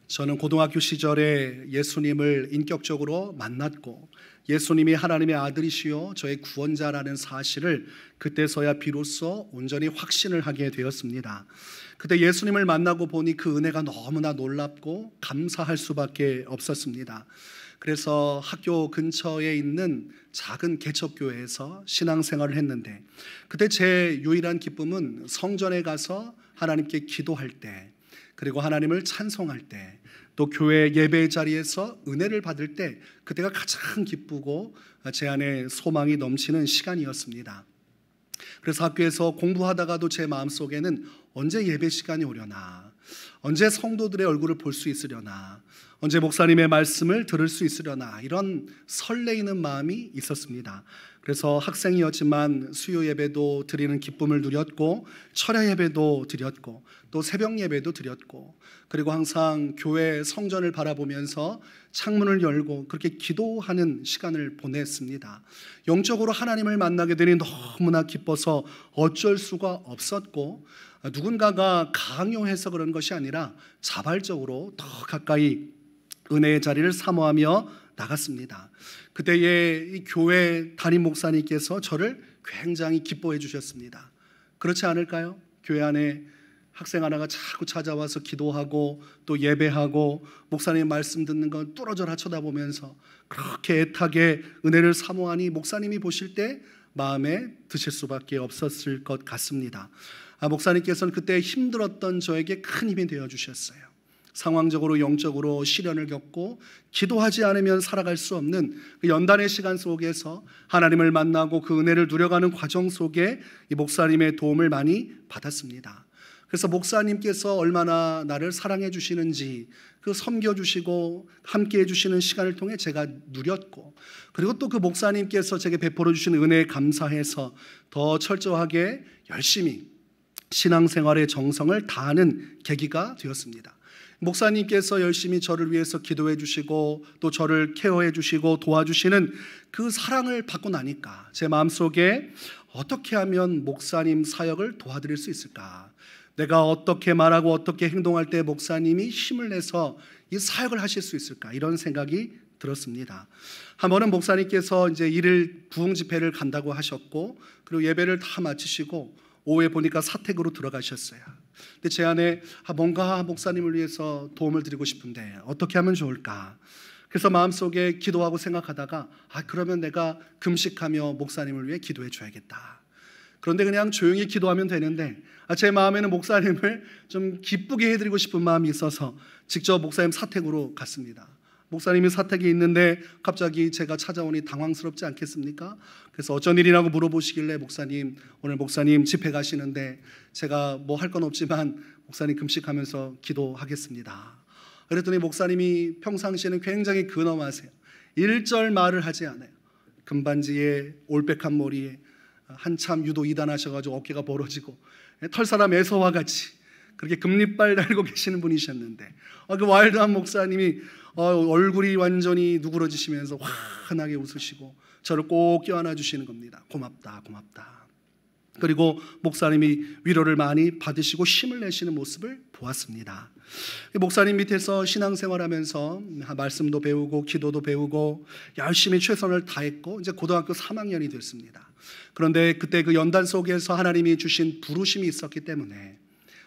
저는 고등학교 시절에 예수님을 인격적으로 만났고 예수님이 하나님의 아들이시요 저의 구원자라는 사실을 그때서야 비로소 온전히 확신을 하게 되었습니다. 그때 예수님을 만나고 보니 그 은혜가 너무나 놀랍고 감사할 수밖에 없었습니다. 그래서 학교 근처에 있는 작은 개척교회에서 신앙생활을 했는데, 그때 제 유일한 기쁨은 성전에 가서 하나님께 기도할 때, 그리고 하나님을 찬송할 때, 또 교회 예배 자리에서 은혜를 받을 때, 그때가 가장 기쁘고 제 안에 소망이 넘치는 시간이었습니다. 그래서 학교에서 공부하다가도 제 마음속에는 언제 예배 시간이 오려나, 언제 성도들의 얼굴을 볼 수 있으려나, 언제 목사님의 말씀을 들을 수 있으려나, 이런 설레이는 마음이 있었습니다. 그래서 학생이었지만 수요 예배도 드리는 기쁨을 누렸고, 철야 예배도 드렸고, 또 새벽 예배도 드렸고, 그리고 항상 교회 성전을 바라보면서 창문을 열고 그렇게 기도하는 시간을 보냈습니다. 영적으로 하나님을 만나게 되니 너무나 기뻐서 어쩔 수가 없었고, 누군가가 강요해서 그런 것이 아니라 자발적으로 더 가까이 은혜의 자리를 사모하며 나갔습니다. 그때의 이 교회 담임 목사님께서 저를 굉장히 기뻐해 주셨습니다. 그렇지 않을까요? 교회 안에 학생 하나가 자꾸 찾아와서 기도하고 또 예배하고 목사님 말씀 듣는 건 뚫어져라 쳐다보면서 그렇게 애타게 은혜를 사모하니 목사님이 보실 때 마음에 드실 수밖에 없었을 것 같습니다. 목사님께서는 그때 힘들었던 저에게 큰 힘이 되어주셨어요. 상황적으로 영적으로 시련을 겪고 기도하지 않으면 살아갈 수 없는 그 연단의 시간 속에서 하나님을 만나고 그 은혜를 누려가는 과정 속에 이 목사님의 도움을 많이 받았습니다. 그래서 목사님께서 얼마나 나를 사랑해 주시는지 그 섬겨주시고 함께해 주시는 시간을 통해 제가 누렸고, 그리고 또 그 목사님께서 제게 베풀어 주신 은혜에 감사해서 더 철저하게 열심히 신앙생활의 정성을 다하는 계기가 되었습니다. 목사님께서 열심히 저를 위해서 기도해 주시고 또 저를 케어해 주시고 도와주시는 그 사랑을 받고 나니까 제 마음속에 어떻게 하면 목사님 사역을 도와드릴 수 있을까, 내가 어떻게 말하고 어떻게 행동할 때 목사님이 힘을 내서 이 사역을 하실 수 있을까, 이런 생각이 들었습니다. 한 번은 목사님께서 이제 일일 부흥 집회를 간다고 하셨고, 그리고 예배를 다 마치시고 오후에 보니까 사택으로 들어가셨어요. 근데 제 안에 뭔가 목사님을 위해서 도움을 드리고 싶은데 어떻게 하면 좋을까, 그래서 마음속에 기도하고 생각하다가 그러면 내가 금식하며 목사님을 위해 기도해 줘야겠다. 그런데 그냥 조용히 기도하면 되는데 제 마음에는 목사님을 좀 기쁘게 해드리고 싶은 마음이 있어서 직접 목사님 사택으로 갔습니다. 목사님이 사택에 있는데 갑자기 제가 찾아오니 당황스럽지 않겠습니까? 그래서 어쩐 일이라고 물어보시길래 목사님, 오늘 목사님 집회 가시는데 제가 뭐 할 건 없지만 목사님 금식하면서 기도하겠습니다. 그랬더니 목사님이 평상시에는 굉장히 근엄하세요. 일절 말을 하지 않아요. 금반지에 올백한 머리에 한참 유도 이단하셔가지고 어깨가 벌어지고 털사람 에서와 같이 그렇게 금리빨 달고 계시는 분이셨는데 그 와일드한 목사님이 얼굴이 완전히 누그러지시면서 환하게 웃으시고 저를 꼭 껴안아 주시는 겁니다. 고맙다, 고맙다. 그리고 목사님이 위로를 많이 받으시고 힘을 내시는 모습을 보았습니다. 목사님 밑에서 신앙생활하면서 말씀도 배우고 기도도 배우고 열심히 최선을 다했고 이제 고등학교 3학년이 됐습니다. 그런데 그때 그 연단 속에서 하나님이 주신 부르심이 있었기 때문에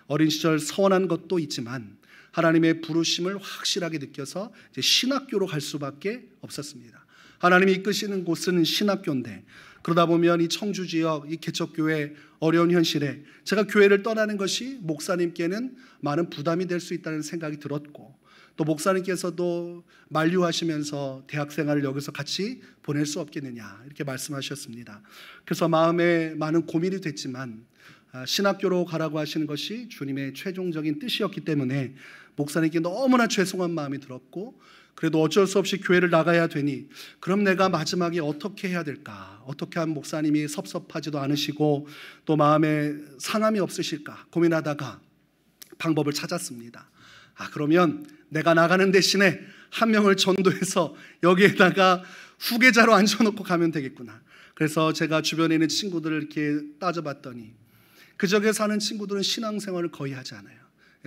어린 시절 서원한 것도 있지만 하나님의 부르심을 확실하게 느껴서 이제 신학교로 갈 수밖에 없었습니다. 하나님이 이끄시는 곳은 신학교인데 그러다 보면 이 청주 지역 이 개척교회 어려운 현실에 제가 교회를 떠나는 것이 목사님께는 많은 부담이 될 수 있다는 생각이 들었고, 또 목사님께서도 만류하시면서 대학생활을 여기서 같이 보낼 수 없겠느냐 이렇게 말씀하셨습니다. 그래서 마음에 많은 고민이 됐지만 신학교로 가라고 하시는 것이 주님의 최종적인 뜻이었기 때문에 목사님께 너무나 죄송한 마음이 들었고, 그래도 어쩔 수 없이 교회를 나가야 되니 그럼 내가 마지막에 어떻게 해야 될까, 어떻게 하면 목사님이 섭섭하지도 않으시고 또 마음에 상함이 없으실까 고민하다가 방법을 찾았습니다. 그러면 내가 나가는 대신에 한 명을 전도해서 여기에다가 후계자로 앉혀놓고 가면 되겠구나. 그래서 제가 주변에 있는 친구들을 이렇게 따져봤더니 그 지역에 사는 친구들은 신앙생활을 거의 하지 않아요.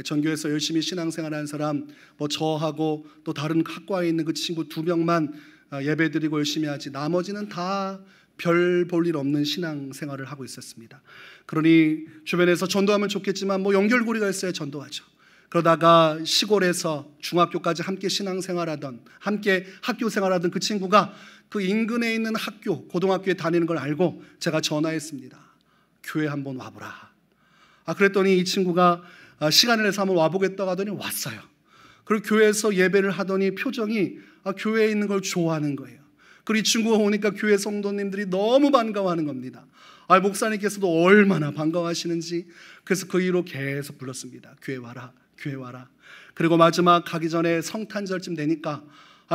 전교에서 열심히 신앙생활하는 사람, 뭐 저하고 또 다른 학과에 있는 그 친구 2명만 예배드리고 열심히 하지 나머지는 다 별 볼 일 없는 신앙생활을 하고 있었습니다. 그러니 주변에서 전도하면 좋겠지만 뭐 연결고리가 있어야 전도하죠. 그러다가 시골에서 중학교까지 함께 신앙생활하던, 함께 학교 생활하던 그 친구가 그 인근에 있는 학교, 고등학교에 다니는 걸 알고 제가 전화했습니다. 교회 한번 와보라. 그랬더니 이 친구가 시간을 내서 한번 와보겠다고 하더니 왔어요. 그리고 교회에서 예배를 하더니 표정이 교회에 있는 걸 좋아하는 거예요. 그리고 이 친구가 오니까 교회 성도님들이 너무 반가워하는 겁니다. 목사님께서도 얼마나 반가워하시는지. 그래서 그 이후로 계속 불렀습니다. 교회 와라, 교회 와라. 그리고 마지막 가기 전에 성탄절쯤 되니까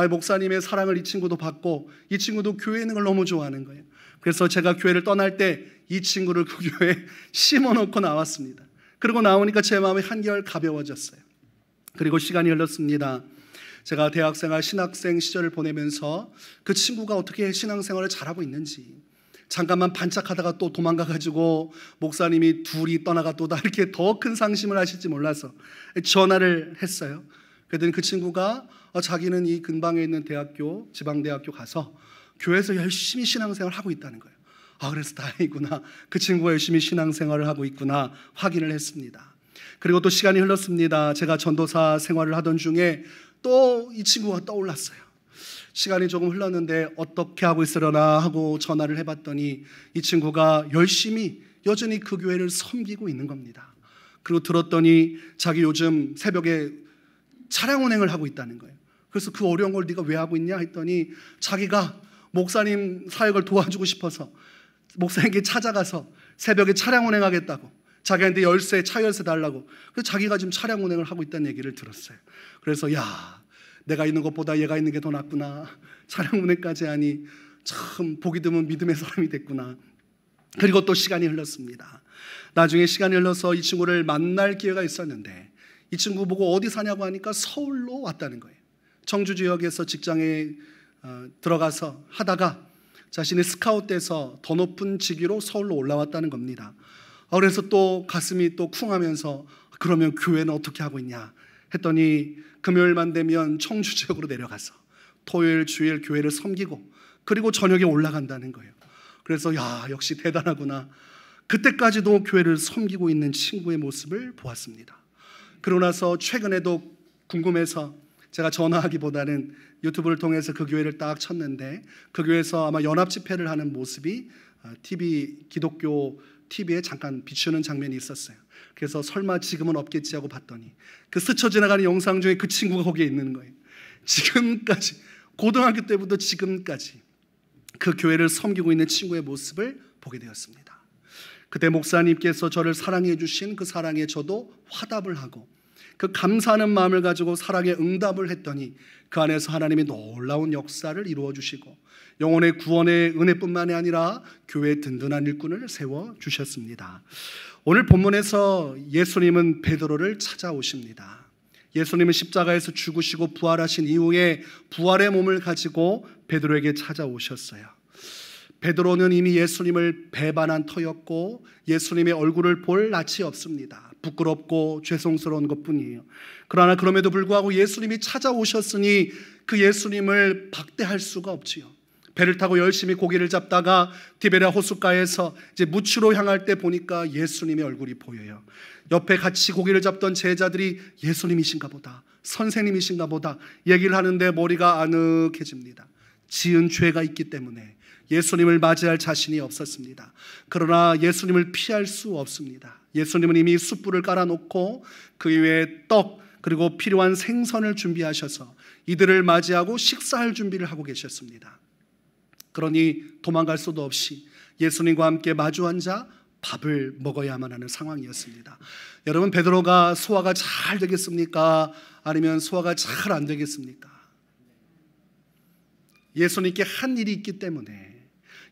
목사님의 사랑을 이 친구도 받고 이 친구도 교회에 있는 걸 너무 좋아하는 거예요. 그래서 제가 교회를 떠날 때 이 친구를 그 교회에 심어놓고 나왔습니다. 그리고 나오니까 제 마음이 한결 가벼워졌어요. 그리고 시간이 흘렀습니다. 제가 대학생활 신학생 시절을 보내면서 그 친구가 어떻게 신앙생활을 잘하고 있는지, 잠깐만 반짝하다가 또 도망가가지고 목사님이 둘이 떠나가 또 이렇게 더 큰 상심을 하실지 몰라서 전화를 했어요. 그랬더니 그 친구가 자기는 이 근방에 있는 대학교, 지방대학교 가서 교회에서 열심히 신앙생활을 하고 있다는 거예요. 그래서 다행이구나, 그 친구가 열심히 신앙생활을 하고 있구나 확인을 했습니다. 그리고 또 시간이 흘렀습니다. 제가 전도사 생활을 하던 중에 또 이 친구가 떠올랐어요. 시간이 조금 흘렀는데 어떻게 하고 있으려나 하고 전화를 해봤더니 이 친구가 열심히 여전히 그 교회를 섬기고 있는 겁니다. 그리고 들었더니 자기 요즘 새벽에 차량 운행을 하고 있다는 거예요. 그래서 그 어려운 걸 네가 왜 하고 있냐 했더니 자기가 목사님 사역을 도와주고 싶어서 목사님께 찾아가서 새벽에 차량 운행하겠다고, 자기한테 열쇠, 차 열쇠 달라고. 그래서 자기가 지금 차량 운행을 하고 있다는 얘기를 들었어요. 그래서 내가 있는 것보다 얘가 있는 게 더 낫구나. 차량 운행까지 하니 참 보기 드문 믿음의 사람이 됐구나. 그리고 또 시간이 흘렀습니다. 나중에 시간이 흘러서 이 친구를 만날 기회가 있었는데 이 친구 보고 어디 사냐고 하니까 서울로 왔다는 거예요. 청주 지역에서 직장에 들어가서 하다가 자신이 스카웃돼서 더 높은 직위로 서울로 올라왔다는 겁니다. 그래서 또 가슴이 또 쿵하면서 그러면 교회는 어떻게 하고 있냐 했더니 금요일만 되면 청주 지역으로 내려가서 토요일 주일 교회를 섬기고 그리고 저녁에 올라간다는 거예요. 그래서 역시 대단하구나. 그때까지도 교회를 섬기고 있는 친구의 모습을 보았습니다. 그러고 나서 최근에도 궁금해서 제가 전화하기보다는 유튜브를 통해서 그 교회를 딱 쳤는데 그 교회에서 아마 연합 집회를 하는 모습이 기독교 TV에 잠깐 비추는 장면이 있었어요. 그래서 설마 지금은 없겠지 하고 봤더니 그 스쳐 지나가는 영상 중에 그 친구가 거기에 있는 거예요. 지금까지, 고등학교 때부터 지금까지 그 교회를 섬기고 있는 친구의 모습을 보게 되었습니다. 그때 목사님께서 저를 사랑해 주신 그 사랑에 저도 화답을 하고 그 감사하는 마음을 가지고 사랑에 응답을 했더니 그 안에서 하나님이 놀라운 역사를 이루어 주시고 영혼의 구원의 은혜뿐만이 아니라 교회의 든든한 일꾼을 세워주셨습니다. 오늘 본문에서 예수님은 베드로를 찾아오십니다. 예수님은 십자가에서 죽으시고 부활하신 이후에 부활의 몸을 가지고 베드로에게 찾아오셨어요. 베드로는 이미 예수님을 배반한 터였고 예수님의 얼굴을 볼 낯이 없습니다. 부끄럽고 죄송스러운 것뿐이에요. 그러나 그럼에도 불구하고 예수님이 찾아오셨으니 그 예수님을 박대할 수가 없지요. 배를 타고 열심히 고기를 잡다가 디베랴 호숫가에서 이제 무치로 향할 때 보니까 예수님의 얼굴이 보여요. 옆에 같이 고기를 잡던 제자들이 예수님이신가 보다, 선생님이신가 보다 얘기를 하는데 머리가 아늑해집니다. 지은 죄가 있기 때문에 예수님을 맞이할 자신이 없었습니다. 그러나 예수님을 피할 수 없습니다. 예수님은 이미 숯불을 깔아놓고 그 위에 떡 그리고 필요한 생선을 준비하셔서 이들을 맞이하고 식사할 준비를 하고 계셨습니다. 그러니 도망갈 수도 없이 예수님과 함께 마주 앉아 밥을 먹어야만 하는 상황이었습니다. 여러분, 베드로가 소화가 잘 되겠습니까? 아니면 소화가 잘 안 되겠습니까? 예수님께 한 일이 있기 때문에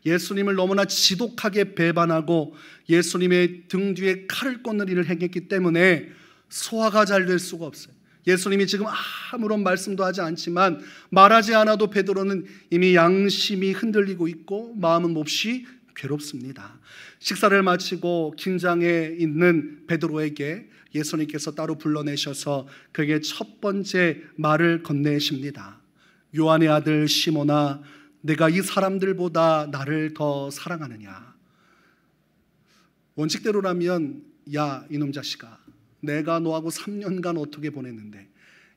예수님을 너무나 지독하게 배반하고 예수님의 등 뒤에 칼을 꽂는 일을 행했기 때문에 소화가 잘 될 수가 없어요. 예수님이 지금 아무런 말씀도 하지 않지만 말하지 않아도 베드로는 이미 양심이 흔들리고 있고 마음은 몹시 괴롭습니다. 식사를 마치고 긴장해 있는 베드로에게 예수님께서 따로 불러내셔서 그에게 첫 번째 말을 건네십니다. 요한의 아들 시몬아, 내가 이 사람들보다 나를 더 사랑하느냐? 원칙대로라면 야 이놈 자식아, 내가 너하고 3년간 어떻게 보냈는데,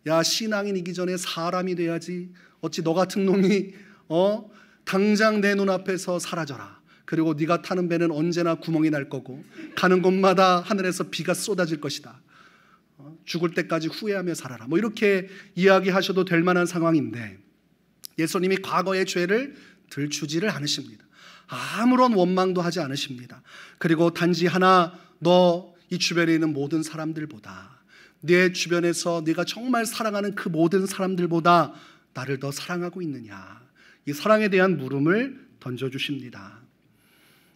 야 신앙인이기 전에 사람이 돼야지. 어찌 너 같은 놈이 당장 내 눈앞에서 사라져라. 그리고 네가 타는 배는 언제나 구멍이 날 거고 가는 곳마다 하늘에서 비가 쏟아질 것이다. 죽을 때까지 후회하며 살아라. 뭐 이렇게 이야기하셔도 될 만한 상황인데 예수님이 과거의 죄를 들추지를 않으십니다. 아무런 원망도 하지 않으십니다. 그리고 단지 하나, 너 이 주변에 있는 모든 사람들보다, 내 주변에서 네가 정말 사랑하는 그 모든 사람들보다 나를 더 사랑하고 있느냐, 이 사랑에 대한 물음을 던져주십니다.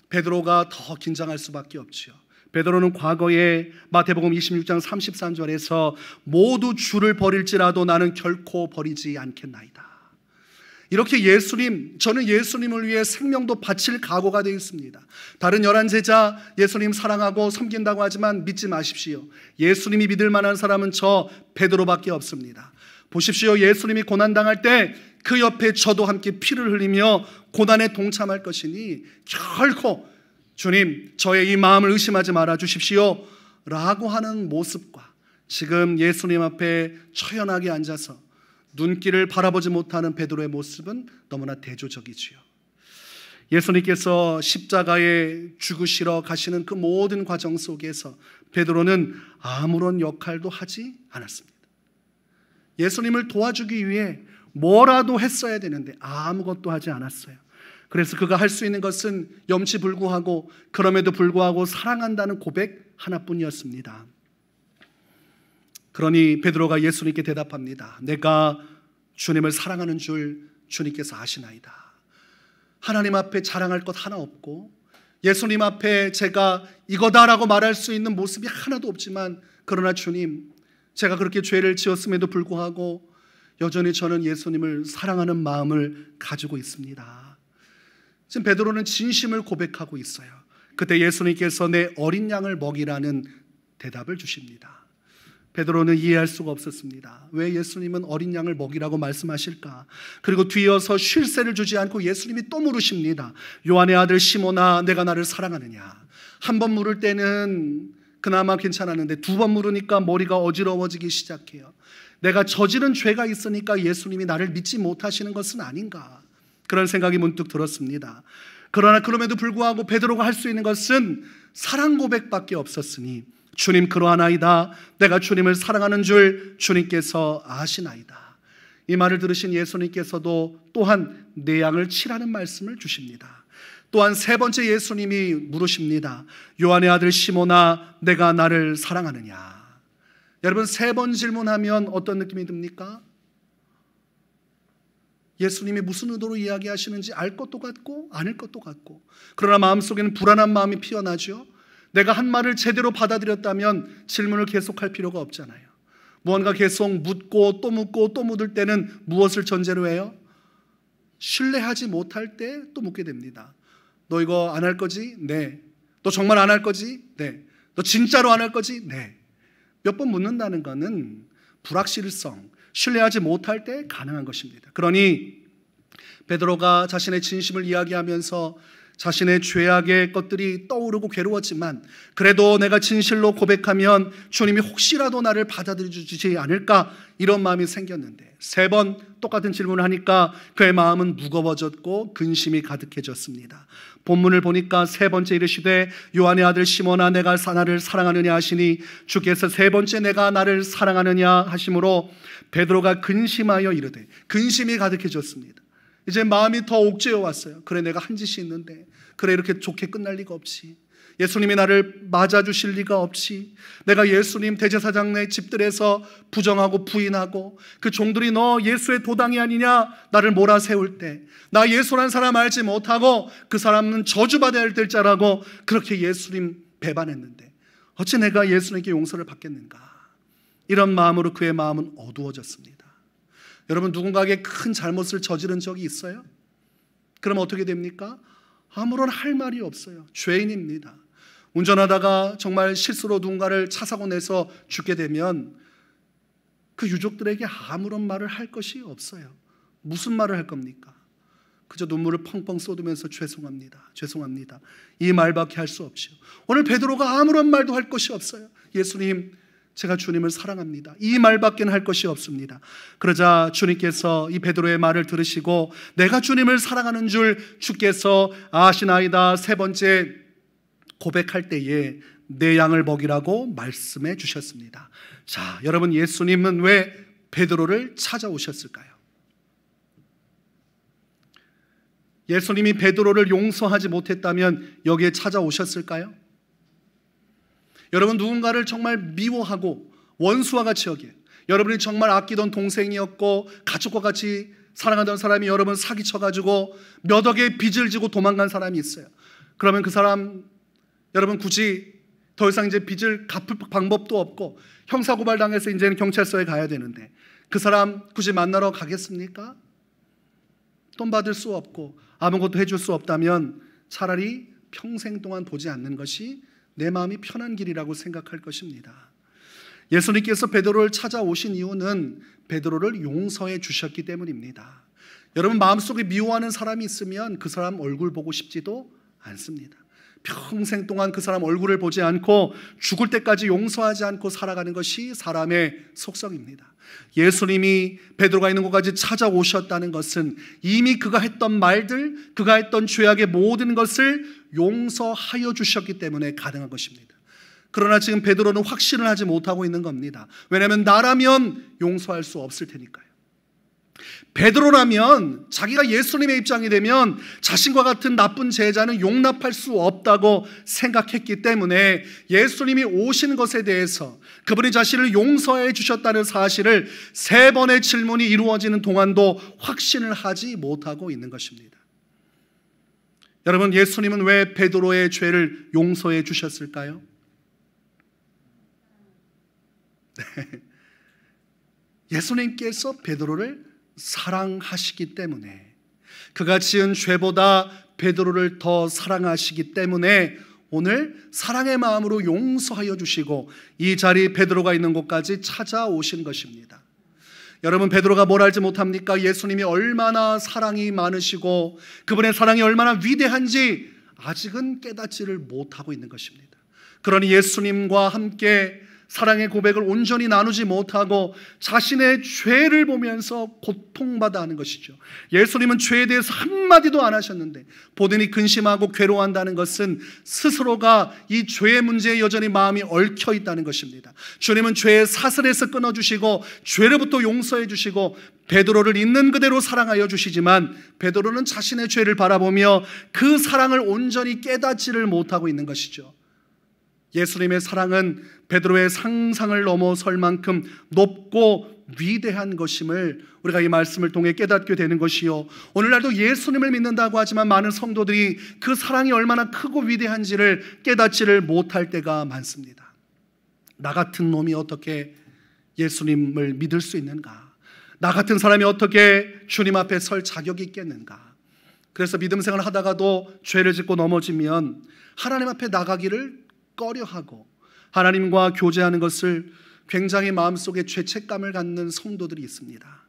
베드로가 더 긴장할 수밖에 없지요. 베드로는 과거에 마태복음 26장 33절에서 모두 주를 버릴지라도 나는 결코 버리지 않겠나이다. 이렇게 저는 예수님을 위해 생명도 바칠 각오가 되어 있습니다. 다른 11제자 예수님 사랑하고 섬긴다고 하지만 믿지 마십시오. 예수님이 믿을 만한 사람은 저 베드로밖에 없습니다. 보십시오. 예수님이 고난당할 때 그 옆에 저도 함께 피를 흘리며 고난에 동참할 것이니 결코 주님 저의 이 마음을 의심하지 말아 주십시오 라고 하는 모습과 지금 예수님 앞에 처연하게 앉아서 눈길을 바라보지 못하는 베드로의 모습은 너무나 대조적이지요. 예수님께서 십자가에 죽으시러 가시는 그 모든 과정 속에서 베드로는 아무런 역할도 하지 않았습니다. 예수님을 도와주기 위해 뭐라도 했어야 되는데 아무것도 하지 않았어요. 그래서 그가 할 수 있는 것은 염치불구하고 그럼에도 불구하고 사랑한다는 고백 하나뿐이었습니다. 그러니 베드로가 예수님께 대답합니다. 내가 주님을 사랑하는 줄 주님께서 아시나이다. 하나님 앞에 자랑할 것 하나 없고 예수님 앞에 제가 이거다라고 말할 수 있는 모습이 하나도 없지만, 그러나 주님, 제가 그렇게 죄를 지었음에도 불구하고 여전히 저는 예수님을 사랑하는 마음을 가지고 있습니다. 지금 베드로는 진심을 고백하고 있어요. 그때 예수님께서 내 어린 양을 먹이라는 대답을 주십니다. 베드로는 이해할 수가 없었습니다. 왜 예수님은 어린 양을 먹이라고 말씀하실까? 그리고 뒤이어서 쉴 새를 주지 않고 예수님이 또 물으십니다. 요한의 아들 시몬아, 내가 나를 사랑하느냐? 한 번 물을 때는 그나마 괜찮았는데 두 번 물으니까 머리가 어지러워지기 시작해요. 내가 저지른 죄가 있으니까 예수님이 나를 믿지 못하시는 것은 아닌가, 그런 생각이 문득 들었습니다. 그러나 그럼에도 불구하고 베드로가 할 수 있는 것은 사랑 고백밖에 없었으니, 주님 그러하나이다. 내가 주님을 사랑하는 줄 주님께서 아시나이다. 이 말을 들으신 예수님께서도 또한 내 양을 치라는 말씀을 주십니다. 또한 세 번째 예수님이 물으십니다. 요한의 아들 시몬아, 내가 나를 사랑하느냐? 여러분, 세 번 질문하면 어떤 느낌이 듭니까? 예수님이 무슨 의도로 이야기하시는지 알 것도 같고 아닐 것도 같고, 그러나 마음속에는 불안한 마음이 피어나죠. 내가 한 말을 제대로 받아들였다면 질문을 계속할 필요가 없잖아요. 무언가 계속 묻고 또 묻고 또 묻을 때는 무엇을 전제로 해요? 신뢰하지 못할 때 또 묻게 됩니다. 너 이거 안 할 거지? 네. 너 정말 안 할 거지? 네. 너 진짜로 안 할 거지? 네. 몇 번 묻는다는 것은 불확실성, 신뢰하지 못할 때 가능한 것입니다. 그러니 베드로가 자신의 진심을 이야기하면서 자신의 죄악의 것들이 떠오르고 괴로웠지만, 그래도 내가 진실로 고백하면 주님이 혹시라도 나를 받아들여 주지 않을까, 이런 마음이 생겼는데 세 번 똑같은 질문을 하니까 그의 마음은 무거워졌고 근심이 가득해졌습니다. 본문을 보니까 세 번째 이르시되 요한의 아들 시몬아, 내가 나를 사랑하느냐 하시니, 주께서 세 번째 내가 나를 사랑하느냐 하심으로 베드로가 근심하여 이르되, 근심이 가득해졌습니다. 이제 마음이 더 옥죄어 왔어요. 그래, 내가 한 짓이 있는데, 그래 이렇게 좋게 끝날 리가 없지. 예수님이 나를 맞아주실 리가 없지. 내가 예수님 대제사장네 집들에서 부정하고 부인하고 그 종들이 너 예수의 도당이 아니냐 나를 몰아세울 때, 나 예수란 사람 알지 못하고 그 사람은 저주받아야 될 자라고 그렇게 예수님 배반했는데 어찌 내가 예수님께 용서를 받겠는가. 이런 마음으로 그의 마음은 어두워졌습니다. 여러분, 누군가에게 큰 잘못을 저지른 적이 있어요? 그럼 어떻게 됩니까? 아무런 할 말이 없어요. 죄인입니다. 운전하다가 정말 실수로 누군가를 차 사고 내서 죽게 되면 그 유족들에게 아무런 말을 할 것이 없어요. 무슨 말을 할 겁니까? 그저 눈물을 펑펑 쏟으면서 죄송합니다. 죄송합니다. 이 말밖에 할 수 없죠. 오늘 베드로가 아무런 말도 할 것이 없어요. 예수님, 제가 주님을 사랑합니다. 이 말밖에 할 것이 없습니다. 그러자 주님께서 이 베드로의 말을 들으시고 내가 주님을 사랑하는 줄 주께서 아시나이다. 세 번째 고백할 때에 내 양을 먹이라고 말씀해 주셨습니다. 자, 여러분, 예수님은 왜 베드로를 찾아오셨을까요? 예수님이 베드로를 용서하지 못했다면 여기에 찾아오셨을까요? 여러분, 누군가를 정말 미워하고 원수와 같이 여겨 여러분이 정말 아끼던 동생이었고 가족과 같이 사랑하던 사람이 여러분 사기쳐가지고 몇 억의 빚을 지고 도망간 사람이 있어요. 그러면 그 사람 여러분 굳이 더 이상 이제 빚을 갚을 방법도 없고 형사고발당해서 이제는 경찰서에 가야 되는데 그 사람 굳이 만나러 가겠습니까? 돈 받을 수 없고 아무것도 해줄 수 없다면 차라리 평생 동안 보지 않는 것이 내 마음이 편한 길이라고 생각할 것입니다. 예수님께서 베드로를 찾아오신 이유는 베드로를 용서해 주셨기 때문입니다. 여러분, 마음속에 미워하는 사람이 있으면 그 사람 얼굴 보고 싶지도 않습니다. 평생 동안 그 사람 얼굴을 보지 않고 죽을 때까지 용서하지 않고 살아가는 것이 사람의 속성입니다. 예수님이 베드로가 있는 곳까지 찾아오셨다는 것은 이미 그가 했던 말들, 그가 했던 죄악의 모든 것을 용서하여 주셨기 때문에 가능한 것입니다. 그러나 지금 베드로는 확신을 하지 못하고 있는 겁니다. 왜냐하면 나라면 용서할 수 없을 테니까요. 베드로라면 자기가 예수님의 입장이 되면 자신과 같은 나쁜 제자는 용납할 수 없다고 생각했기 때문에 예수님이 오신 것에 대해서 그분이 자신을 용서해 주셨다는 사실을 3번의 질문이 이루어지는 동안도 확신을 하지 못하고 있는 것입니다. 여러분, 예수님은 왜 베드로의 죄를 용서해 주셨을까요? 네. 예수님께서 베드로를 사랑하시기 때문에, 그가 지은 죄보다 베드로를 더 사랑하시기 때문에 오늘 사랑의 마음으로 용서하여 주시고 이 자리 베드로가 있는 곳까지 찾아오신 것입니다. 여러분, 베드로가 뭘 알지 못합니까? 예수님이 얼마나 사랑이 많으시고 그분의 사랑이 얼마나 위대한지 아직은 깨닫지를 못하고 있는 것입니다. 그러니 예수님과 함께 사랑의 고백을 온전히 나누지 못하고 자신의 죄를 보면서 고통받아 하는 것이죠. 예수님은 죄에 대해서 한마디도 안 하셨는데 본인이 근심하고 괴로워한다는 것은 스스로가 이 죄의 문제에 여전히 마음이 얽혀 있다는 것입니다. 주님은 죄의 사슬에서 끊어주시고 죄로부터 용서해 주시고 베드로를 있는 그대로 사랑하여 주시지만 베드로는 자신의 죄를 바라보며 그 사랑을 온전히 깨닫지를 못하고 있는 것이죠. 예수님의 사랑은 베드로의 상상을 넘어설 만큼 높고 위대한 것임을 우리가 이 말씀을 통해 깨닫게 되는 것이요, 오늘날도 예수님을 믿는다고 하지만 많은 성도들이 그 사랑이 얼마나 크고 위대한지를 깨닫지를 못할 때가 많습니다. 나 같은 놈이 어떻게 예수님을 믿을 수 있는가? 나 같은 사람이 어떻게 주님 앞에 설 자격이 있겠는가? 그래서 믿음 생활을 하다가도 죄를 짓고 넘어지면 하나님 앞에 나가기를 꺼려하고 하나님과 교제하는 것을 굉장히 마음속에 죄책감을 갖는 성도들이 있습니다.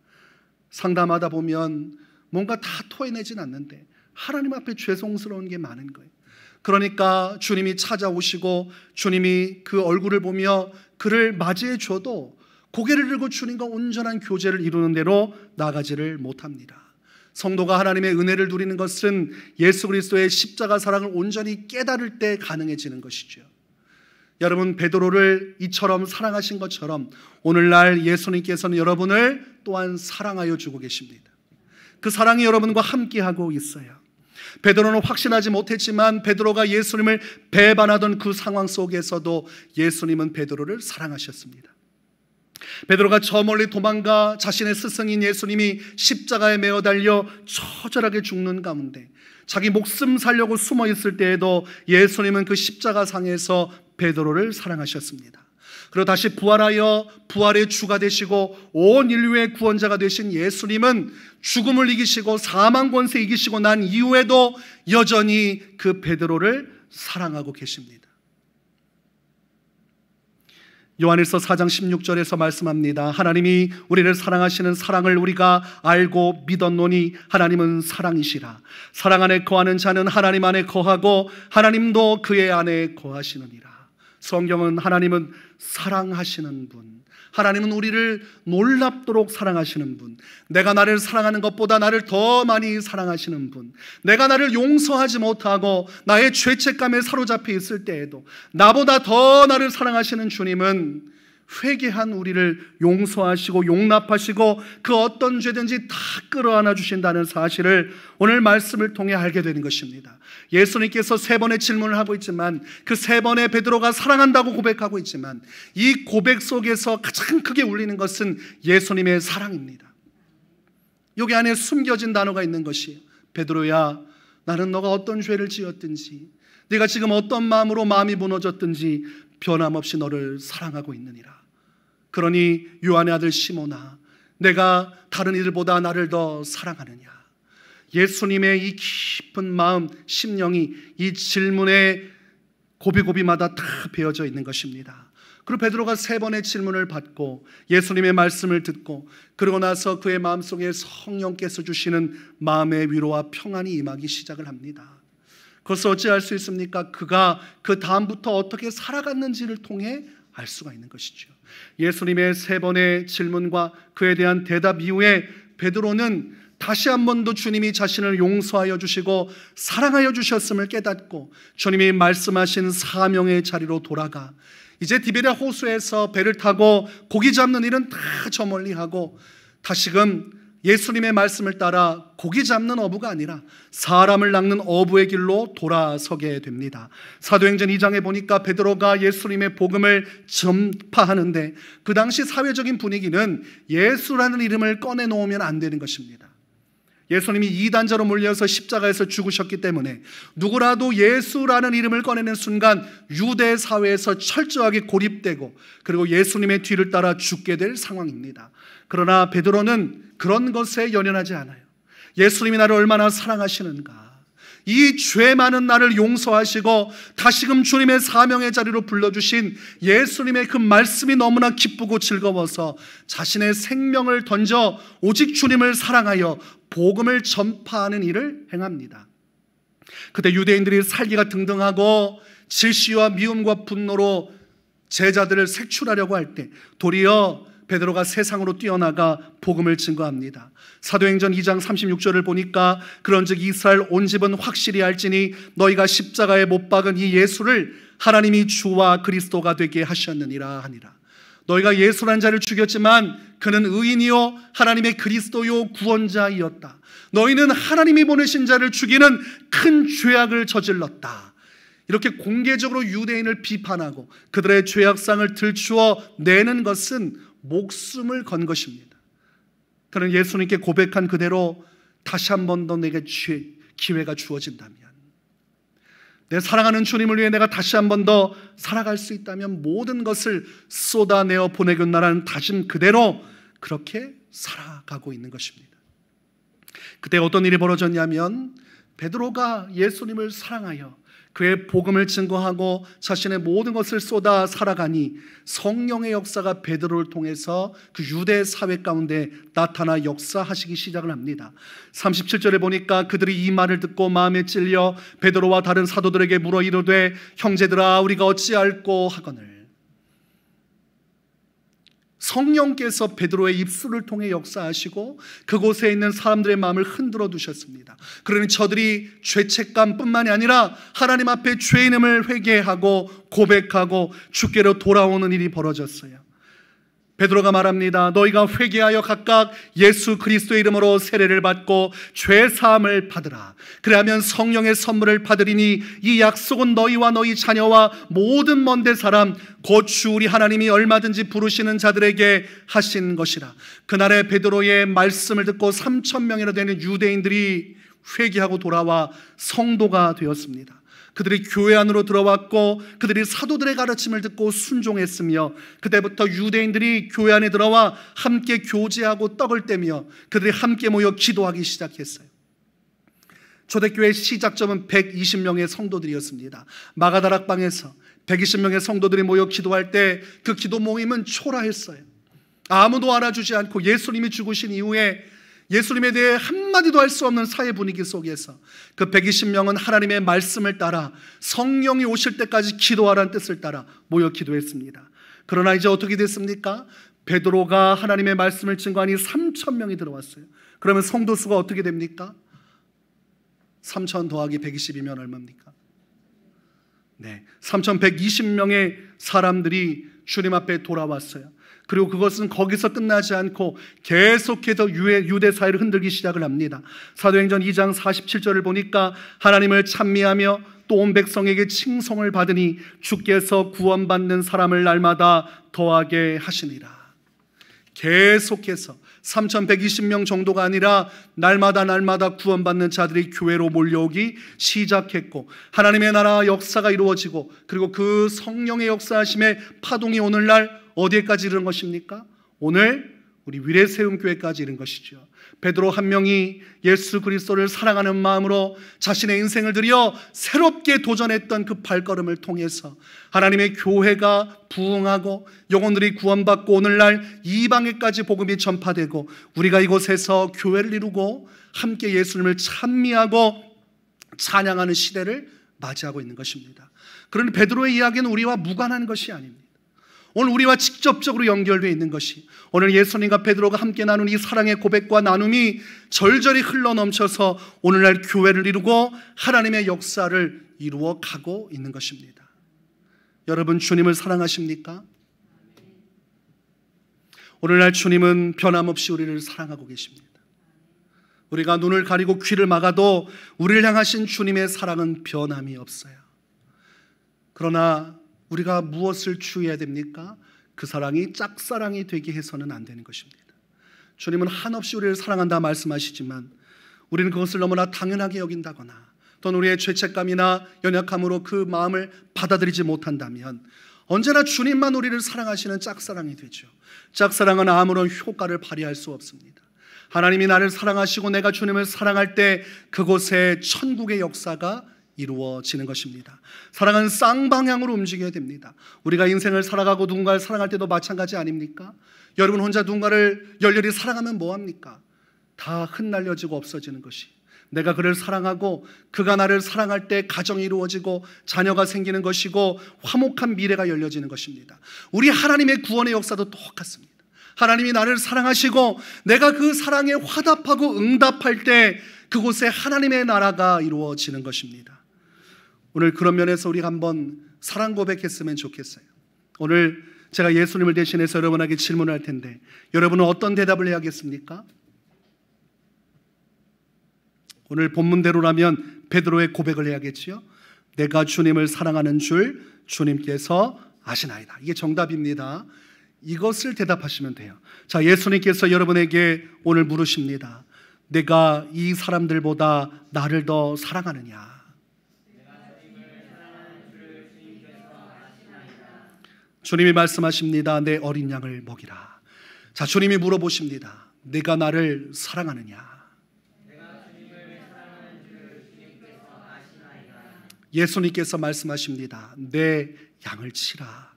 상담하다 보면 뭔가 다 토해내진 않는데 하나님 앞에 죄송스러운 게 많은 거예요. 그러니까 주님이 찾아오시고 주님이 그 얼굴을 보며 그를 맞이해 줘도 고개를 들고 주님과 온전한 교제를 이루는 대로 나가지를 못합니다. 성도가 하나님의 은혜를 누리는 것은 예수 그리스도의 십자가 사랑을 온전히 깨달을 때 가능해지는 것이죠. 여러분, 베드로를 이처럼 사랑하신 것처럼 오늘날 예수님께서는 여러분을 또한 사랑하여 주고 계십니다. 그 사랑이 여러분과 함께하고 있어요. 베드로는 확신하지 못했지만 베드로가 예수님을 배반하던 그 상황 속에서도 예수님은 베드로를 사랑하셨습니다. 베드로가 저 멀리 도망가 자신의 스승인 예수님이 십자가에 매어 달려 처절하게 죽는 가운데 자기 목숨 살려고 숨어 있을 때에도 예수님은 그 십자가 상에서 베드로를 사랑하셨습니다. 그리고 다시 부활하여 부활의 주가 되시고 온 인류의 구원자가 되신 예수님은 죽음을 이기시고 사망 권세 이기시고 난 이후에도 여전히 그 베드로를 사랑하고 계십니다. 요한일서 4장 16절에서 말씀합니다. 하나님이 우리를 사랑하시는 사랑을 우리가 알고 믿었노니 하나님은 사랑이시라. 사랑 안에 거하는 자는 하나님 안에 거하고 하나님도 그의 안에 거하시느니라. 성경은 하나님은 사랑하시는 분, 하나님은 우리를 놀랍도록 사랑하시는 분, 내가 나를 사랑하는 것보다 나를 더 많이 사랑하시는 분, 내가 나를 용서하지 못하고 나의 죄책감에 사로잡혀 있을 때에도 나보다 더 나를 사랑하시는 주님은 회개한 우리를 용서하시고 용납하시고 그 어떤 죄든지 다 끌어안아 주신다는 사실을 오늘 말씀을 통해 알게 되는 것입니다. 예수님께서 3번의 질문을 하고 있지만 그 3번의 베드로가 사랑한다고 고백하고 있지만 이 고백 속에서 가장 크게 울리는 것은 예수님의 사랑입니다. 여기 안에 숨겨진 단어가 있는 것이에요. 베드로야, 나는 너가 어떤 죄를 지었든지 네가 지금 어떤 마음으로 마음이 무너졌든지 변함없이 너를 사랑하고 있느니라. 그러니 요한의 아들 시몬아, 내가 다른 이들보다 나를 더 사랑하느냐. 예수님의 이 깊은 마음, 심령이 이 질문의 고비고비마다 다 배어져 있는 것입니다. 그리고 베드로가 3번의 질문을 받고 예수님의 말씀을 듣고 그러고 나서 그의 마음속에 성령께서 주시는 마음의 위로와 평안이 임하기 시작을 합니다. 그것을 어찌 알 수 있습니까? 그가 그 다음부터 어떻게 살아갔는지를 통해 알 수가 있는 것이죠. 예수님의 3번의 질문과 그에 대한 대답 이후에 베드로는 다시 한 번 더 주님이 자신을 용서하여 주시고 사랑하여 주셨음을 깨닫고 주님이 말씀하신 사명의 자리로 돌아가 이제 디베랴 호수에서 배를 타고 고기 잡는 일은 다 저 멀리 하고 다시금 예수님의 말씀을 따라 고기 잡는 어부가 아니라 사람을 낚는 어부의 길로 돌아서게 됩니다. 사도행전 2장에 보니까 베드로가 예수님의 복음을 전파하는데 그 당시 사회적인 분위기는 예수라는 이름을 꺼내놓으면 안 되는 것입니다. 예수님이 이단자로 몰려서 십자가에서 죽으셨기 때문에 누구라도 예수라는 이름을 꺼내는 순간 유대 사회에서 철저하게 고립되고 그리고 예수님의 뒤를 따라 죽게 될 상황입니다. 그러나 베드로는 그런 것에 연연하지 않아요. 예수님이 나를 얼마나 사랑하시는가, 이 죄 많은 나를 용서하시고 다시금 주님의 사명의 자리로 불러주신 예수님의 그 말씀이 너무나 기쁘고 즐거워서 자신의 생명을 던져 오직 주님을 사랑하여 복음을 전파하는 일을 행합니다. 그때 유대인들이 살기가 등등하고 질시와 미움과 분노로 제자들을 색출하려고 할 때 도리어 베드로가 세상으로 뛰어나가 복음을 증거합니다. 사도행전 2장 36절을 보니까 그런즉 이스라엘 온 집은 확실히 알지니 너희가 십자가에 못 박은 이 예수를 하나님이 주와 그리스도가 되게 하셨느니라 하니라. 너희가 예수라는 자를 죽였지만 그는 의인이요 하나님의 그리스도요 구원자이었다. 너희는 하나님이 보내신 자를 죽이는 큰 죄악을 저질렀다. 이렇게 공개적으로 유대인을 비판하고 그들의 죄악상을 들추어 내는 것은 목숨을 건 것입니다. 그는 예수님께 고백한 그대로 다시 한 번 더 내게 기회가 주어진다면, 내 사랑하는 주님을 위해 내가 다시 한 번 더 살아갈 수 있다면 모든 것을 쏟아내어 보내겠나라는 다짐 그대로 그렇게 살아가고 있는 것입니다. 그때 어떤 일이 벌어졌냐면 베드로가 예수님을 사랑하여 그의 복음을 증거하고 자신의 모든 것을 쏟아 살아가니 성령의 역사가 베드로를 통해서 그 유대 사회 가운데 나타나 역사하시기 시작을 합니다. 37절에 보니까 그들이 이 말을 듣고 마음에 찔려 베드로와 다른 사도들에게 물어 이르되 형제들아 우리가 어찌할꼬 하거늘. 성령께서 베드로의 입술을 통해 역사하시고 그곳에 있는 사람들의 마음을 흔들어 두셨습니다. 그러니 저들이 죄책감뿐만이 아니라 하나님 앞에 죄인임을 회개하고 고백하고 주께로 돌아오는 일이 벌어졌어요. 베드로가 말합니다. 너희가 회개하여 각각 예수 그리스도의 이름으로 세례를 받고 죄 사함을 받으라. 그래야면 성령의 선물을 받으리니 이 약속은 너희와 너희 자녀와 모든 먼데 사람 곧 주 우리 하나님이 얼마든지 부르시는 자들에게 하신 것이라. 그날의 베드로의 말씀을 듣고 3,000명이나 되는 유대인들이 회개하고 돌아와 성도가 되었습니다. 그들이 교회 안으로 들어왔고 그들이 사도들의 가르침을 듣고 순종했으며 그때부터 유대인들이 교회 안에 들어와 함께 교제하고 떡을 떼며 그들이 함께 모여 기도하기 시작했어요. 초대교회의 시작점은 120명의 성도들이었습니다. 마가다락방에서 120명의 성도들이 모여 기도할 때 그 기도 모임은 초라했어요. 아무도 알아주지 않고 예수님이 죽으신 이후에 예수님에 대해 한마디도 할 수 없는 사회 분위기 속에서 그 120명은 하나님의 말씀을 따라 성령이 오실 때까지 기도하라는 뜻을 따라 모여 기도했습니다. 그러나 이제 어떻게 됐습니까? 베드로가 하나님의 말씀을 증거하니 3,000명이 들어왔어요. 그러면 성도 수가 어떻게 됩니까? 3,000 더하기 120이면 얼마입니까? 네, 3,120명의 사람들이 주님 앞에 돌아왔어요. 그리고 그것은 거기서 끝나지 않고 계속해서 유대 사회를 흔들기 시작을 합니다. 사도행전 2장 47절을 보니까 하나님을 찬미하며 또 온 백성에게 칭송을 받으니 주께서 구원받는 사람을 날마다 더하게 하시니라. 계속해서 3,120명 정도가 아니라 날마다 구원받는 자들이 교회로 몰려오기 시작했고 하나님의 나라 역사가 이루어지고 그리고 그 성령의 역사하심의 파동이 오늘날 어디에까지 이른 것입니까? 오늘 우리 위례세움교회까지 이른 것이죠. 베드로 한 명이 예수 그리스도를 사랑하는 마음으로 자신의 인생을 들여 새롭게 도전했던 그 발걸음을 통해서 하나님의 교회가 부흥하고 영혼들이 구원받고 오늘날 이방에까지 복음이 전파되고 우리가 이곳에서 교회를 이루고 함께 예수님을 찬미하고 찬양하는 시대를 맞이하고 있는 것입니다. 그러나 베드로의 이야기는 우리와 무관한 것이 아닙니다. 오늘 우리와 직접적으로 연결되어 있는 것이 오늘 예수님과 베드로가 함께 나눈 이 사랑의 고백과 나눔이 절절히 흘러넘쳐서 오늘날 교회를 이루고 하나님의 역사를 이루어 가고 있는 것입니다. 여러분 주님을 사랑하십니까? 오늘날 주님은 변함없이 우리를 사랑하고 계십니다. 우리가 눈을 가리고 귀를 막아도 우리를 향하신 주님의 사랑은 변함이 없어요. 그러나 우리가 무엇을 주의해야 됩니까? 그 사랑이 짝사랑이 되게 해서는 안 되는 것입니다. 주님은 한없이 우리를 사랑한다 말씀하시지만 우리는 그것을 너무나 당연하게 여긴다거나 또는 우리의 죄책감이나 연약함으로 그 마음을 받아들이지 못한다면 언제나 주님만 우리를 사랑하시는 짝사랑이 되죠. 짝사랑은 아무런 효과를 발휘할 수 없습니다. 하나님이 나를 사랑하시고 내가 주님을 사랑할 때 그곳에 천국의 역사가 이루어지는 것입니다. 사랑은 쌍방향으로 움직여야 됩니다. 우리가 인생을 살아가고 누군가를 사랑할 때도 마찬가지 아닙니까? 여러분 혼자 누군가를 열렬히 사랑하면 뭐합니까? 다 흩날려지고 없어지는 것이, 내가 그를 사랑하고 그가 나를 사랑할 때 가정이 이루어지고 자녀가 생기는 것이고 화목한 미래가 열려지는 것입니다. 우리 하나님의 구원의 역사도 똑같습니다. 하나님이 나를 사랑하시고 내가 그 사랑에 화답하고 응답할 때 그곳에 하나님의 나라가 이루어지는 것입니다. 오늘 그런 면에서 우리가 한번 사랑 고백했으면 좋겠어요. 오늘 제가 예수님을 대신해서 여러분에게 질문할 텐데 여러분은 어떤 대답을 해야겠습니까? 오늘 본문대로라면 베드로의 고백을 해야겠지요. 내가 주님을 사랑하는 줄 주님께서 아시나이다. 이게 정답입니다. 이것을 대답하시면 돼요. 자, 예수님께서 여러분에게 오늘 물으십니다. 내가 이 사람들보다 나를 더 사랑하느냐? 주님이 말씀하십니다. 내 어린 양을 먹이라. 자, 주님이 물어보십니다. 내가 나를 사랑하느냐? 예수님께서 말씀하십니다. 내 양을 치라.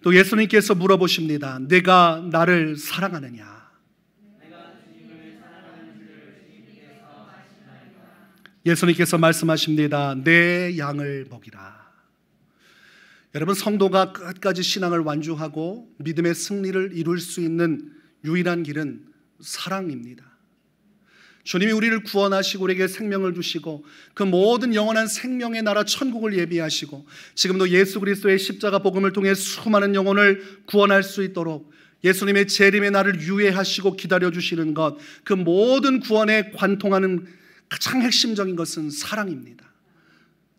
또 예수님께서 물어보십니다. 내가 나를 사랑하느냐? 예수님께서 말씀하십니다. 내 양을 먹이라. 여러분, 성도가 끝까지 신앙을 완주하고 믿음의 승리를 이룰 수 있는 유일한 길은 사랑입니다. 주님이 우리를 구원하시고 우리에게 생명을 주시고 그 모든 영원한 생명의 나라 천국을 예비하시고 지금도 예수 그리스도의 십자가 복음을 통해 수많은 영혼을 구원할 수 있도록 예수님의 재림의 날을 유예하시고 기다려주시는 것, 그 모든 구원에 관통하는 가장 핵심적인 것은 사랑입니다.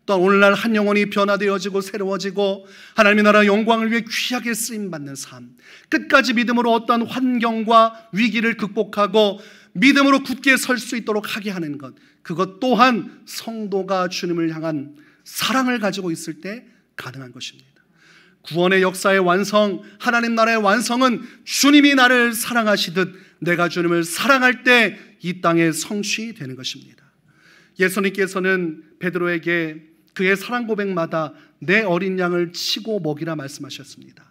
또 오늘날 한 영혼이 변화되어지고 새로워지고 하나님의 나라 영광을 위해 귀하게 쓰임받는 삶, 끝까지 믿음으로 어떠한 환경과 위기를 극복하고 믿음으로 굳게 설 수 있도록 하게 하는 것, 그것 또한 성도가 주님을 향한 사랑을 가지고 있을 때 가능한 것입니다. 구원의 역사의 완성, 하나님 나라의 완성은 주님이 나를 사랑하시듯 내가 주님을 사랑할 때 이 땅에 성취되는 것입니다. 예수님께서는 베드로에게 그의 사랑 고백마다 내 어린 양을 치고 먹이라 말씀하셨습니다.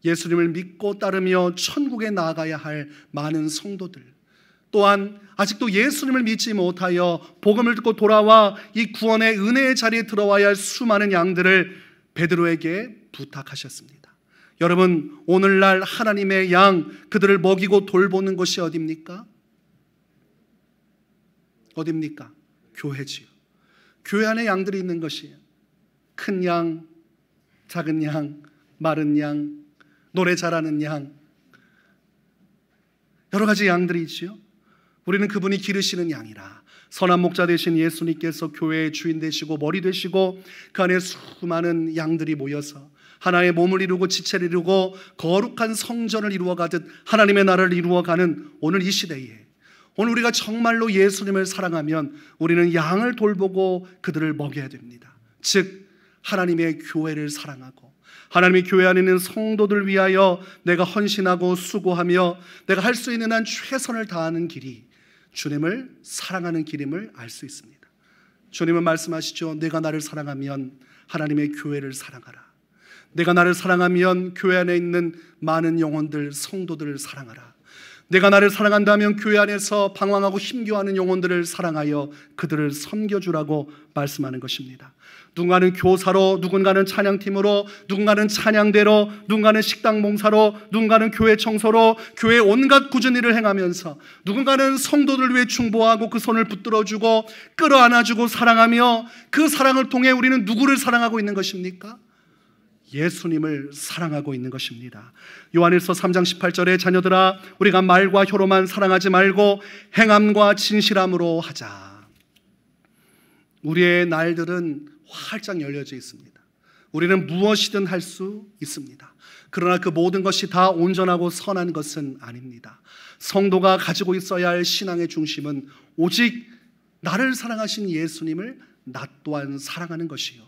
예수님을 믿고 따르며 천국에 나아가야 할 많은 성도들, 또한 아직도 예수님을 믿지 못하여 복음을 듣고 돌아와 이 구원의 은혜의 자리에 들어와야 할 수많은 양들을 베드로에게 부탁하셨습니다. 여러분, 오늘날 하나님의 양, 그들을 먹이고 돌보는 곳이 어디입니까? 어디입니까? 교회지요. 교회 안에 양들이 있는 것이에요. 큰 양, 작은 양, 마른 양, 노래 잘하는 양, 여러 가지 양들이 있지요. 우리는 그분이 기르시는 양이라 선한 목자 되신 예수님께서 교회의 주인 되시고 머리 되시고 그 안에 수많은 양들이 모여서 하나의 몸을 이루고 지체를 이루고 거룩한 성전을 이루어가듯 하나님의 나라를 이루어가는 오늘 이 시대에, 오늘 우리가 정말로 예수님을 사랑하면 우리는 양을 돌보고 그들을 먹여야 됩니다. 즉 하나님의 교회를 사랑하고 하나님의 교회 안에 있는 성도들 위하여 내가 헌신하고 수고하며 내가 할 수 있는 한 최선을 다하는 길이 주님을 사랑하는 길임을 알 수 있습니다. 주님은 말씀하시죠. 내가 나를 사랑하면 하나님의 교회를 사랑하라. 내가 나를 사랑하면 교회 안에 있는 많은 영혼들, 성도들을 사랑하라. 내가 나를 사랑한다면 교회 안에서 방황하고 힘겨워하는 영혼들을 사랑하여 그들을 섬겨주라고 말씀하는 것입니다. 누군가는 교사로, 누군가는 찬양팀으로, 누군가는 찬양대로, 누군가는 식당 봉사로, 누군가는 교회 청소로, 교회 온갖 굳은 일을 행하면서 누군가는 성도들 위해 충보하고 그 손을 붙들어주고 끌어안아주고 사랑하며 그 사랑을 통해 우리는 누구를 사랑하고 있는 것입니까? 예수님을 사랑하고 있는 것입니다. 요한일서 3장 18절에 자녀들아 우리가 말과 혀로만 사랑하지 말고 행함과 진실함으로 하자. 우리의 날들은 활짝 열려져 있습니다. 우리는 무엇이든 할 수 있습니다. 그러나 그 모든 것이 다 온전하고 선한 것은 아닙니다. 성도가 가지고 있어야 할 신앙의 중심은 오직 나를 사랑하신 예수님을 나 또한 사랑하는 것이요,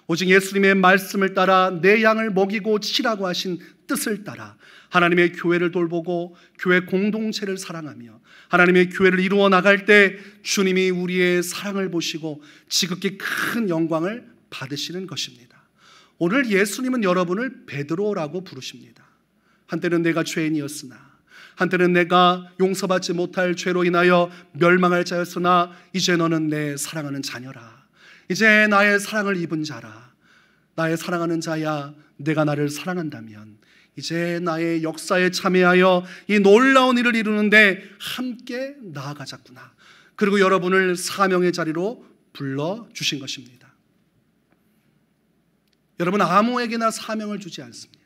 오직 예수님의 말씀을 따라 내 양을 먹이고 치라고 하신 뜻을 따라 하나님의 교회를 돌보고 교회 공동체를 사랑하며 하나님의 교회를 이루어 나갈 때 주님이 우리의 사랑을 보시고 지극히 큰 영광을 받으시는 것입니다. 오늘 예수님은 여러분을 베드로라고 부르십니다. 한때는 내가 죄인이었으나, 한때는 내가 용서받지 못할 죄로 인하여 멸망할 자였으나 이제 너는 내 사랑하는 자녀라. 이제 나의 사랑을 입은 자라. 나의 사랑하는 자야. 내가 나를 사랑한다면 이제 나의 역사에 참여하여 이 놀라운 일을 이루는데 함께 나아가자꾸나. 그리고 여러분을 사명의 자리로 불러주신 것입니다. 여러분, 아무에게나 사명을 주지 않습니다.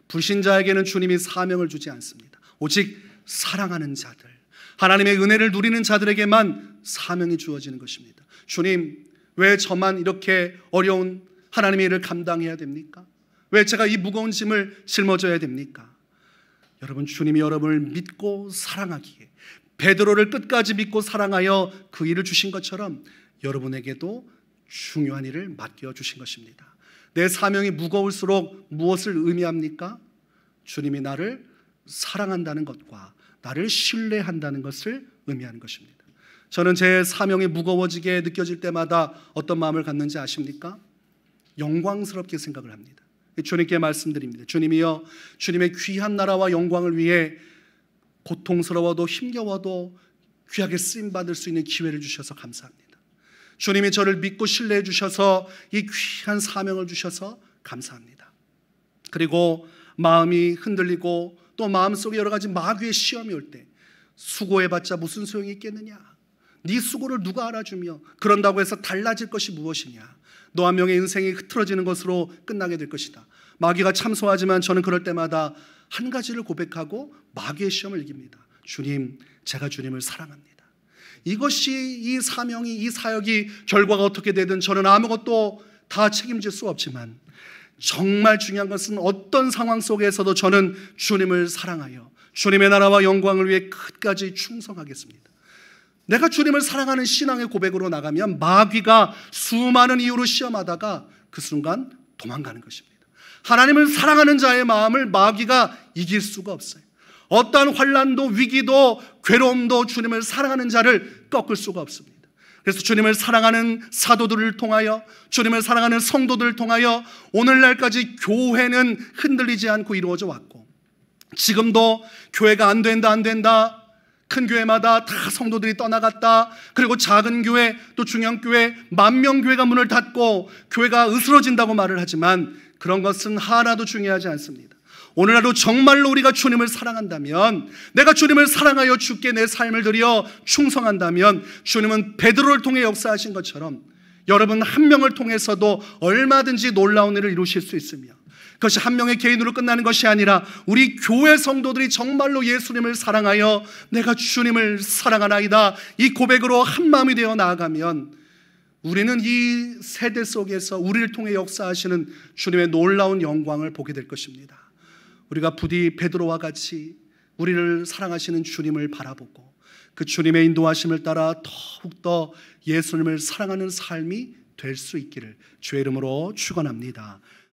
불신자에게는 주님이 사명을 주지 않습니다. 오직 사랑하는 자들, 하나님의 은혜를 누리는 자들에게만 사명이 주어지는 것입니다. 주님, 왜 저만 이렇게 어려운 하나님의 일을 감당해야 됩니까? 왜 제가 이 무거운 짐을 짊어져야 됩니까? 여러분, 주님이 여러분을 믿고 사랑하기에, 베드로를 끝까지 믿고 사랑하여 그 일을 주신 것처럼 여러분에게도 중요한 일을 맡겨주신 것입니다. 내 사명이 무거울수록 무엇을 의미합니까? 주님이 나를 사랑한다는 것과 나를 신뢰한다는 것을 의미하는 것입니다. 저는 제 사명이 무거워지게 느껴질 때마다 어떤 마음을 갖는지 아십니까? 영광스럽게 생각을 합니다. 주님께 말씀드립니다. 주님이여, 주님의 귀한 나라와 영광을 위해 고통스러워도 힘겨워도 귀하게 쓰임받을 수 있는 기회를 주셔서 감사합니다. 주님이 저를 믿고 신뢰해 주셔서 이 귀한 사명을 주셔서 감사합니다. 그리고 마음이 흔들리고 또 마음속에 여러 가지 마귀의 시험이 올 때 수고해봤자 무슨 소용이 있겠느냐, 네 수고를 누가 알아주며 그런다고 해서 달라질 것이 무엇이냐, 너 한 명의 인생이 흐트러지는 것으로 끝나게 될 것이다. 마귀가 참소하지만 저는 그럴 때마다 한 가지를 고백하고 마귀의 시험을 이깁니다. 주님, 제가 주님을 사랑합니다. 이것이, 이 사명이, 이 사역이 결과가 어떻게 되든 저는 아무것도 다 책임질 수 없지만 정말 중요한 것은 어떤 상황 속에서도 저는 주님을 사랑하여 주님의 나라와 영광을 위해 끝까지 충성하겠습니다. 내가 주님을 사랑하는 신앙의 고백으로 나가면 마귀가 수많은 이유로 시험하다가 그 순간 도망가는 것입니다. 하나님을 사랑하는 자의 마음을 마귀가 이길 수가 없어요. 어떠한 환난도 위기도 괴로움도 주님을 사랑하는 자를 꺾을 수가 없습니다. 그래서 주님을 사랑하는 사도들을 통하여, 주님을 사랑하는 성도들을 통하여 오늘날까지 교회는 흔들리지 않고 이루어져 왔고, 지금도 교회가 안 된다, 큰 교회마다 다 성도들이 떠나갔다, 그리고 작은 교회 또 중형교회, 만명교회가 문을 닫고 교회가 으스러진다고 말을 하지만 그런 것은 하나도 중요하지 않습니다. 오늘날도 정말로 우리가 주님을 사랑한다면, 내가 주님을 사랑하여 주께 내 삶을 드려 충성한다면, 주님은 베드로를 통해 역사하신 것처럼 여러분 한 명을 통해서도 얼마든지 놀라운 일을 이루실 수 있으며, 그것이 한 명의 개인으로 끝나는 것이 아니라 우리 교회 성도들이 정말로 예수님을 사랑하여 내가 주님을 사랑하나이다, 이 고백으로 한 마음이 되어 나아가면 우리는 이 세대 속에서 우리를 통해 역사하시는 주님의 놀라운 영광을 보게 될 것입니다. 우리가 부디 베드로와 같이 우리를 사랑하시는 주님을 바라보고 그 주님의 인도하심을 따라 더욱더 예수님을 사랑하는 삶이 될 수 있기를 주의 이름으로 축원합니다.